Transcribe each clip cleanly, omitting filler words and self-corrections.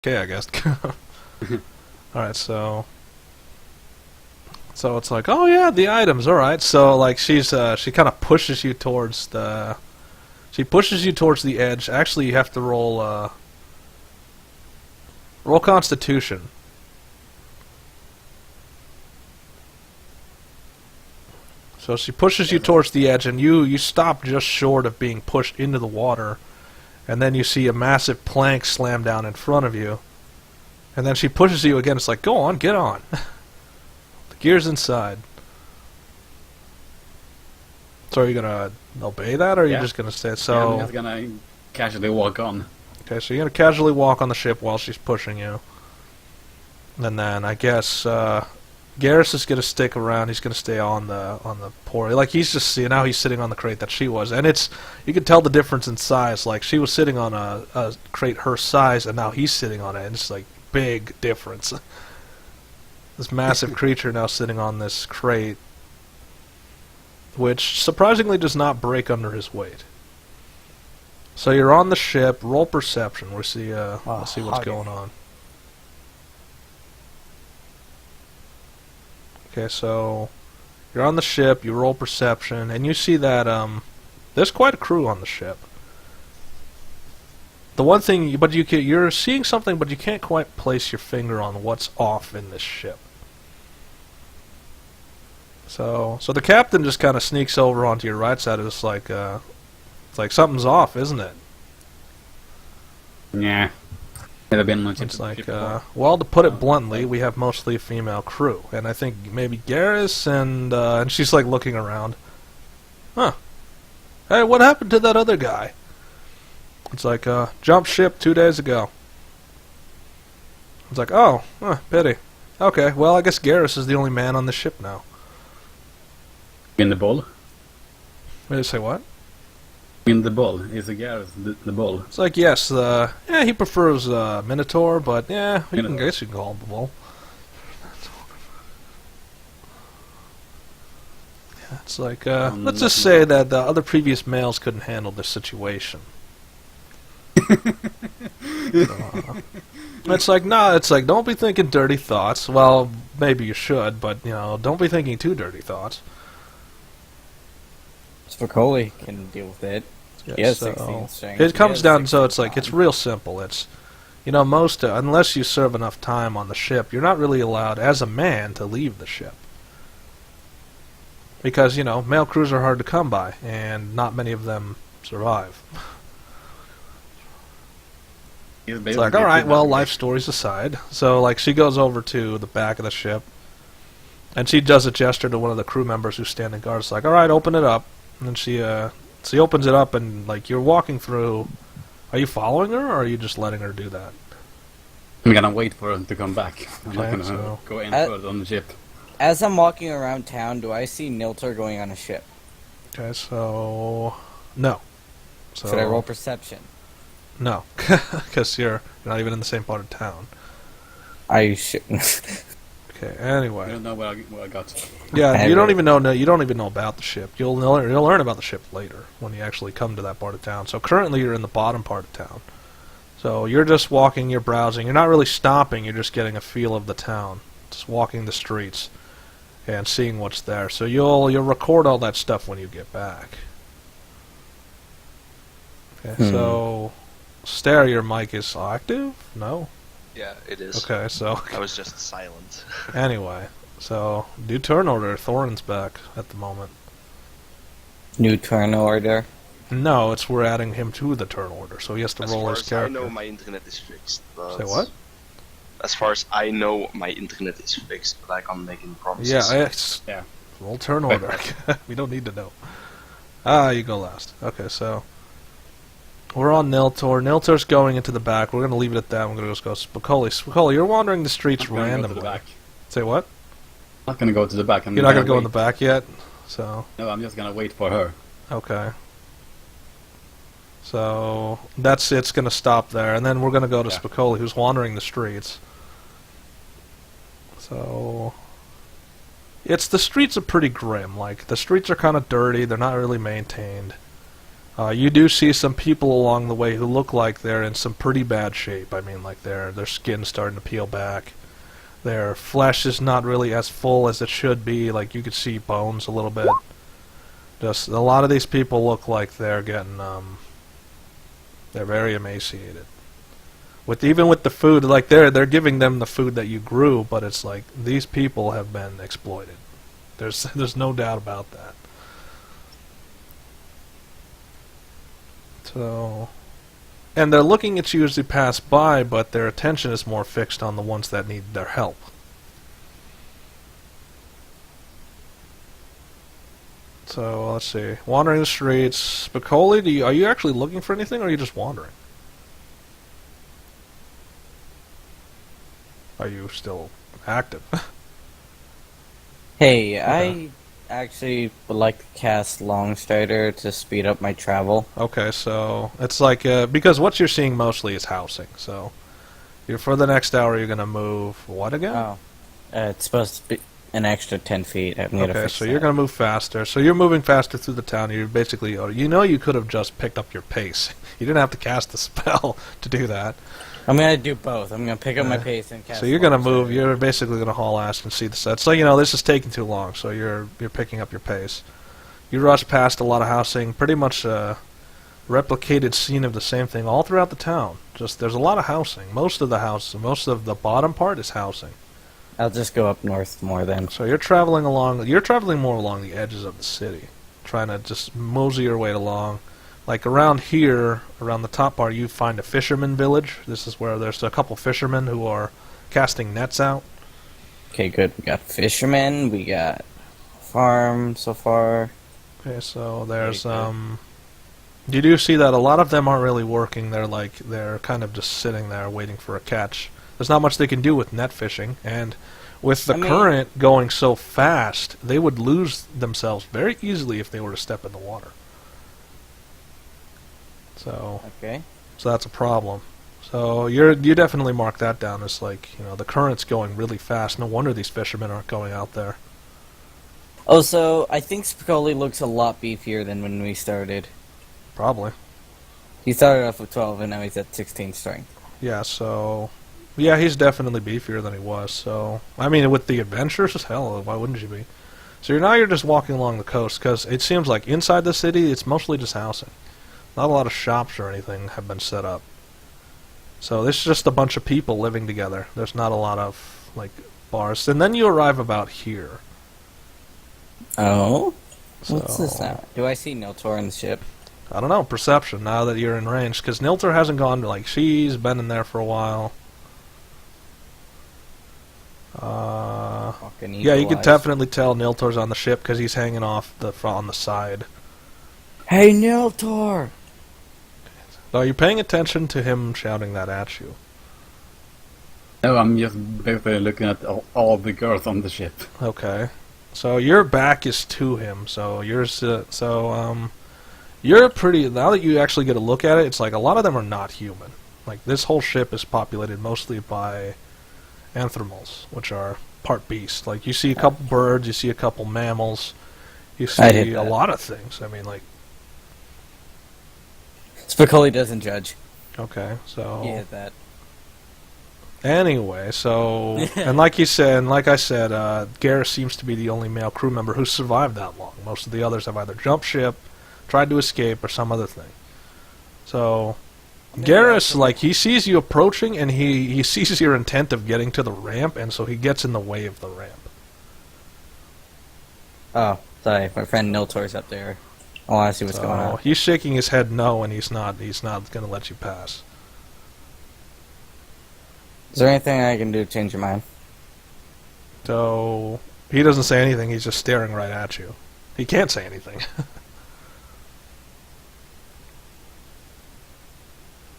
Okay, I guess. Alright, so it's like, oh yeah, the items, alright. So like she kind of pushes you towards the edge. Actually, you have to roll Constitution. So she pushes you towards the edge, and you stop just short of being pushed into the water. And then you see a massive plank slam down in front of you. And then she pushes you again. It's like, go on, get on. The gear's inside. So are you going to obey that, or are you just going to stay? So yeah, I'm just going to casually walk on. Okay, so you're going to casually walk on the ship while she's pushing you. And then I guess Garrus is going to stick around. He's going to stay on the port. Like he's just now he's sitting on the crate that she was, and you can tell the difference in size. Like she was sitting on a crate her size, and now he's sitting on it, and it's like big difference. This massive creature now sitting on this crate, which surprisingly does not break under his weight. So you're on the ship. Roll perception. We'll see what's going on. Okay, so you're on the ship, you roll perception, and you see that there's quite a crew on the ship. The one thing, but you're seeing something, but you can't quite place your finger on what's off in this ship. So the captain just kind of sneaks over onto your right side. It's like something's off, isn't it? Yeah. Never been on It's like, well, to put it bluntly, we have mostly a female crew, and I think maybe Garrus and she's like looking around. Huh? Hey, what happened to that other guy? It's like, jumped ship 2 days ago. It's like, oh, pity. Okay, well, I guess Garrus is the only man on the ship now. In the ball? Did you say what? In the ball. Is a Garrus the ball? It's like, yes, yeah, he prefers Minotaur, but yeah, I guess you can call him the bull. Yeah, it's like, let's just say that the other previous males couldn't handle this situation. It's like, nah, it's like, don't be thinking dirty thoughts. Well, maybe you should, but, don't be thinking too dirty thoughts. Spicoli can deal with it. Yes, he has so 16 strength. it comes down, so it's like, it's real simple. It's, most, unless you serve enough time on the ship, you're not really allowed, as a man, to leave the ship. Because, male crews are hard to come by, and not many of them survive. It's like, alright, well, life stories aside. So, like, she goes over to the back of the ship, and she does a gesture to one of the crew members who's standing guard. It's like, alright, open it up. And then she opens it up, and, like, you're walking through. Are you following her, or are you just letting her do that? I'm gonna wait for her to come back. I'm not gonna so go in further on the ship. As I'm walking around town, do I see Niltior going on a ship? Okay, so... No. So, Should I roll perception? No, because you're not even in the same part of town. I shouldn't. Okay, I anyway. don't know where I got. Yeah, you don't even know about the ship. You'll learn about the ship later when you actually come to that part of town. So currently you're in the bottom part of town. So you're just walking, you're browsing. You're not really stopping, you're just getting a feel of the town. Just walking the streets and seeing what's there. So you'll record all that stuff when you get back. Okay, so Stare, your mic is active? No? Yeah, it is. Okay, so I was just silent. anyway, so do turn order. Thorin's back at the moment. New turn order. No, we're adding him to the turn order, so he has to roll his character. As far as I know, my internet is fixed. But Say what? As far as I know, my internet is fixed, but I can't make any promises. Yeah, roll turn order. We don't need to know. You go last. Okay, so we're on Niltaor. Niltaor's going into the back. We're going to leave it at that. We're going to just go Spicoli. Spicoli, you're wandering the streets randomly. Go to the back. Say what? I'm not gonna go to the back. You're not going to go in the back yet? So. No, I'm just gonna wait for her. Okay. So it's going to stop there, and then we're going to go to Spicoli, who's wandering the streets. So the streets are pretty grim. Like, the streets are kind of dirty. They're not really maintained. You do see some people along the way who look like they're in some pretty bad shape. I mean, like their skin's starting to peel back. Their flesh is not really as full as it should be. Like you could see bones a little bit. Just a lot of these people look like they're getting they're very emaciated. Even with the food, like they're giving them the food that you grew, but it's like these people have been exploited. There's no doubt about that. So, and they're looking at you as you pass by, but their attention is more fixed on the ones that need their help. So, let's see. Wandering the streets. Spicoli, are you actually looking for anything, or are you just wandering? Are you still active? Hey, Okay. I actually would like to cast Longstrider to speed up my travel. Okay, so it's like because what you're seeing mostly is housing. So, for the next hour, you're gonna move what again? Oh. It's supposed to be an extra 10 feet. I'm gonna Okay, fix so that. you're gonna move faster. So you're moving faster through the town. You're basically, you could have just picked up your pace. You didn't have to cast the spell to do that. I'm gonna do both. I'm gonna pick up my pace and cast. So you're gonna Longstrider. move. You're basically gonna haul ass and see the set. So this is taking too long. So you're picking up your pace. You rush past a lot of housing. Pretty much a replicated scene of the same thing all throughout the town. Just there's a lot of housing. Most of the bottom part is housing. I'll just go up north more then. So you're traveling more along the edges of the city, trying to just mosey your way along. Like around here, around the top part, you find a fisherman village. This is where there's a couple fishermen who are casting nets out. Okay, good. We got fishermen. We got farm so far. Okay, so there's Okay. you do see that a lot of them aren't really working. They're kind of just sitting there waiting for a catch. There's not much they can do with net fishing, and with the current going so fast, they would lose themselves very easily if they were to step in the water. So Okay. that's a problem. So you definitely mark that down as like, the current's going really fast. No wonder these fishermen aren't going out there. Oh, so I think Spicoli looks a lot beefier than when we started. Probably. He started off with 12 and now he's at 16 strength. Yeah, so yeah, he's definitely beefier than he was. So I mean, with the adventures, hell, why wouldn't you be? So you're just walking along the coast because it seems like inside the city it's mostly just housing. Not a lot of shops or anything have been set up. So this is just a bunch of people living together. There's not a lot of like bars. And then you arrive about here. Oh? So, What's this now? Do I see Niltaor in the ship? I don't know, perception now that you're in range, because Niltior hasn't gone, like, she's been in there for a while. Fucking Yeah, you can equalize. definitely tell Niltor's on the ship because he's hanging off on the side. Hey, Niltaor! So you're paying attention to him shouting that at you. No, I'm just basically looking at all the girls on the ship. Okay. So your back is to him, so you're pretty, now that you actually get a look at it, it's like a lot of them are not human. Like, this whole ship is populated mostly by anthromals, which are part beast. Like, you see a couple birds, you see a couple mammals, you I did see a that. lot of things. I mean, like, Spicoli doesn't judge. okay, so... You hit that. Anyway, so... and like I said, Garrus seems to be the only male crew member who survived that long. Most of the others have either jumped ship, tried to escape, or some other thing. So... Garrus, like, he sees you approaching, and he sees your intent of getting to the ramp, and so he gets in the way of the ramp. Oh, sorry. My friend Niltaor's up there. I want to see what's going on. He's shaking his head no, and he's not going to let you pass. Is there anything I can do to change your mind? So, he doesn't say anything, he's just staring right at you. He can't say anything.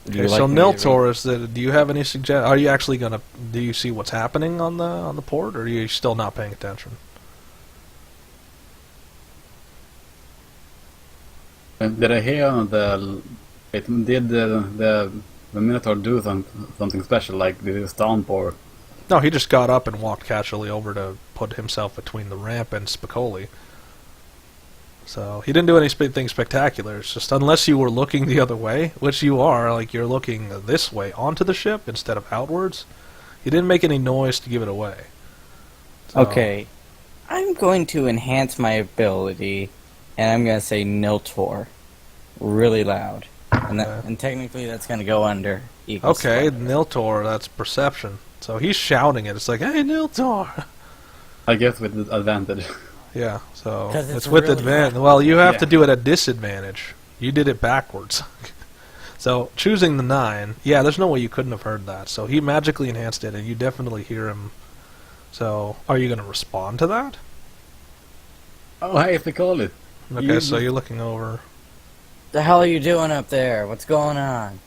Would you Okay, like so me to Niltaor, do you have any are you actually do you see what's happening on the port, or are you still not paying attention? Did I hear did the Minotaur do something special, like did he stomp or? No, he just got up and walked casually over to put himself between the ramp and Spicoli. So he didn't do anything spectacular. It's just unless you were looking the other way, which you are, like you're looking this way onto the ship instead of outwards, he didn't make any noise to give it away. So, Okay. I'm going to enhance my ability, and I'm going to say Niltaor. Really loud. And technically that's going to go under equal Okay, splendor. Niltior, that's perception. So he's shouting it. It's like, hey, Niltior! I guess with advantage. Yeah, so 'Cause it's it's with really advantage. loud. Well, you have Yeah. to do it at disadvantage. You did it backwards. So choosing the 9, yeah, there's no way you couldn't have heard that. So he magically enhanced it, and you definitely hear him. So are you going to respond to that? Oh, hey, Spicoli. Okay, so you're looking over. The hell are you doing up there? What's going on?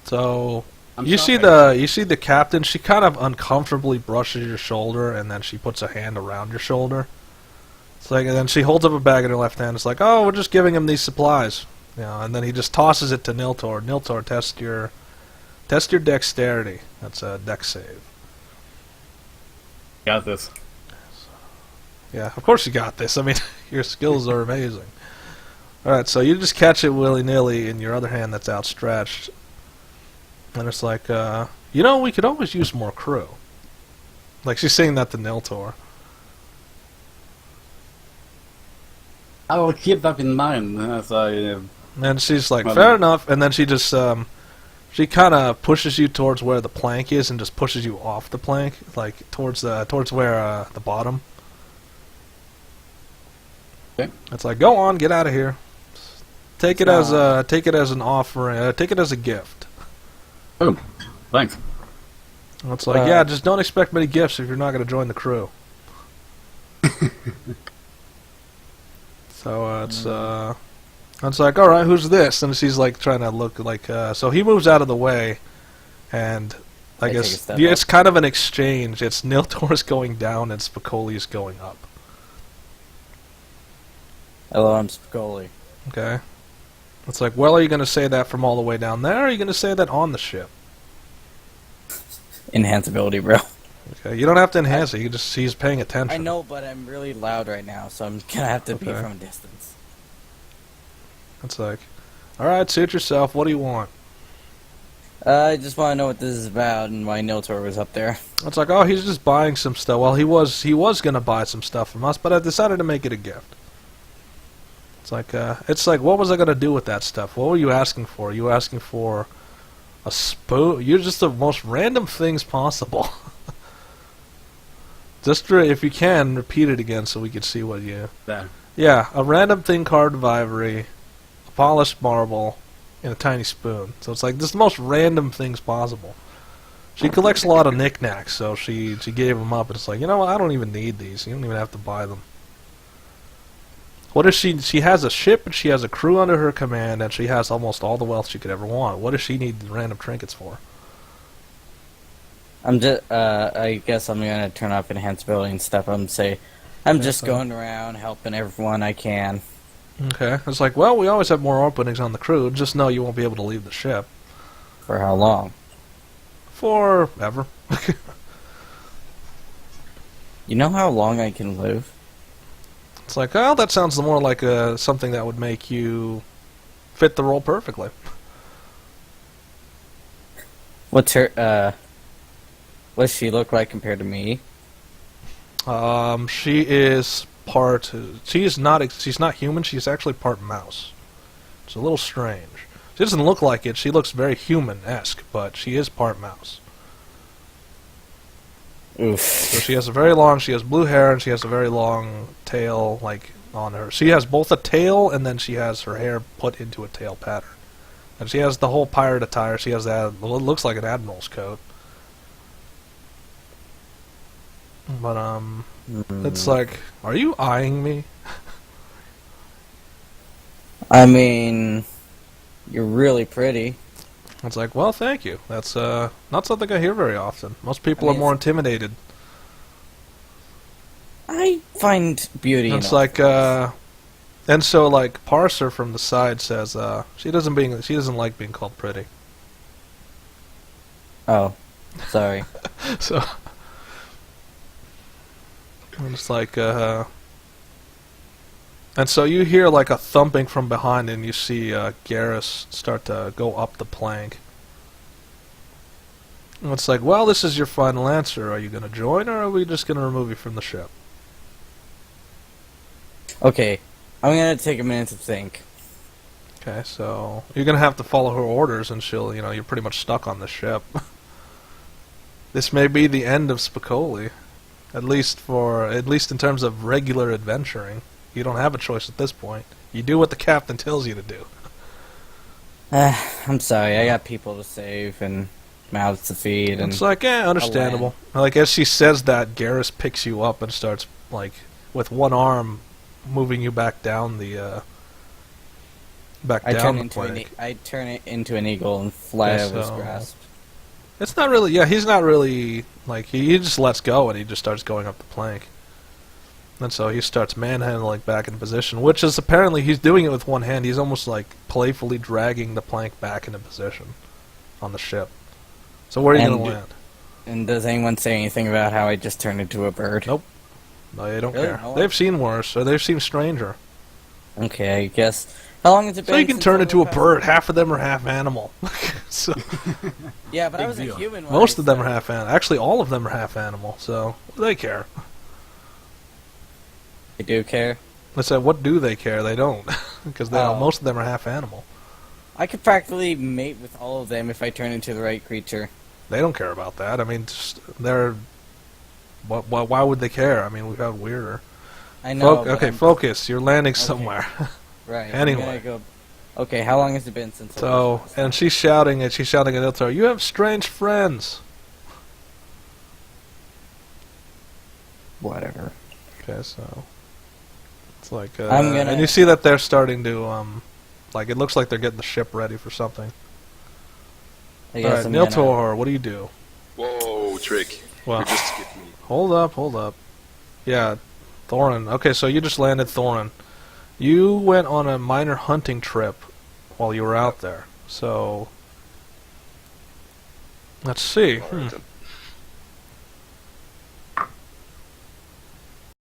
So I'm you see the captain. She kind of uncomfortably brushes your shoulder, and then she puts a hand around your shoulder. It's like, and then she holds up a bag in her left hand. It's like, oh, we're just giving him these supplies, you know. And then he just tosses it to Niltior. Niltior, test your dexterity. That's a dex save. Got this. Yeah, of course you got this. I mean, your skills are amazing. All right, so you just catch it willy-nilly in your other hand that's outstretched. And it's like, you know, we could always use more crew. Like, she's saying that to Niltior. I will keep that in mind as I... And she's like, Well, fair enough. And then she just, she kind of pushes you towards where the plank is and just pushes you off the plank, like, towards where, the bottom. Okay. It's like, go on, get out of here. Take it as an offering, take it as a gift. Oh, thanks. And it's like, yeah, just don't expect many gifts if you're not going to join the crew. So it's like, all right, who's this? And she's like trying to look like. So he moves out of the way, and I I take a guess step it's up. kind of an exchange. It's Niltor's going down and Spicoli's going up. Hello, I'm Spicoli. Okay. It's like, well, are you going to say that from all the way down there, or are you going to say that on the ship? Enhance ability, bro. Okay, you don't have to enhance it. You can just he's paying attention. I know, but I'm really loud right now, so I'm gonna have to be Okay. from a distance. It's like, all right, suit yourself. What do you want? I just want to know what this is about and why Niltior was up there. It's like, oh, he's just buying some stuff. Well, he was going to buy some stuff from us, but I decided to make it a gift. It's like, what was I going to do with that stuff? What were you asking for? You were asking for a spoon? You're just the most random things possible. Just if you can, repeat it again so we can see what you... There. Yeah, a random thing carved of ivory, a polished marble, and a tiny spoon. So it's like, just the most random things possible. She collects a lot of knickknacks, so she gave them up, and it's like, you know what, I don't even need these. You don't even have to buy them. What if she has a ship, and she has a crew under her command, and she has almost all the wealth she could ever want. What does she need random trinkets for? I guess I'm gonna turn off enhance ability and step up and say, I'm Okay, just so- going around helping everyone I can. Okay. It's like, well, we always have more openings on the crew. Just know you won't be able to leave the ship. For how long? Forever. You know how long I can live? It's like, oh, that sounds more like something that would make you fit the role perfectly. What's her, what does she look like compared to me? She is part. She's not human. She's actually part mouse. It's a little strange. She doesn't look like it. She looks very human-esque, but she is part mouse. Oof. So she has blue hair, and she has a very long tail, like, on her. She has both a tail, and then she has her hair put into a tail pattern. And she has the whole pirate attire. She has that, it looks like an admiral's coat. But, it's like, are you eyeing me? I mean, you're really pretty. It's like, well, thank you. That's, not something I hear very often. Most people I mean, are more intimidated. I find beauty in It's all like, things. and so, like, Parser from the side says, she doesn't like being called pretty. Oh, sorry. So, and it's like, And so you hear like a thumping from behind, and you see Garrus start to go up the plank. And it's like, well, this is your final answer. Are you going to join, or are we just going to remove you from the ship? Okay, I'm gonna take a minute to think. Okay, so you're going to have to follow her orders, and she'll, you're pretty much stuck on the ship. This may be the end of Spicoli, at least in terms of regular adventuring. You don't have a choice at this point. You do what the captain tells you to do. I'm sorry, I got people to save and mouths to feed. And it's like, understandable. Like, as she says that, Garrus picks you up and starts, like, with one arm, moving you back down the, I turn it into an eagle and fly out of his grasp. It's not really, he's not really, like, he just lets go and he just starts going up the plank. And so he starts manhandling back into position, which is apparently he's doing it with one hand. He's almost like playfully dragging the plank back into position on the ship. So where are you going to land? And does anyone say anything about how I just turned into a bird? Nope. No, they don't Really? care. No one? They've seen worse, or they've seen stranger. Okay, I guess. How long has it been? So you can turn into a bird. Half of them are half animal. So Yeah, but I Big was deal. a human. When most I of them are started. half animal. Actually, all of them are half animal. So what do they care? I do care. I said, what do they care? They don't, because Oh. most of them are half animal. I could practically mate with all of them if I turn into the right creature. They don't care about that. I mean, they're. Why would they care? I mean, we've had weirder. I know. but Okay, I'm- focus. You're landing somewhere. Right. Anyway. I'm gonna go. Okay, how long has it been since? I So, was and she's shouting at Niltaor, "You have strange friends." Whatever. Okay, so it's like, I'm gonna- and you see that they're starting to, like, it looks like they're getting the ship ready for something. I All guess right, I'm Niltaor, what do you do? Whoa, trick. Well, You just skipped me. hold up. Yeah, Thorin. Okay, so you just landed Thorin. You went on a minor hunting trip while you were out there. So let's see. Alright then.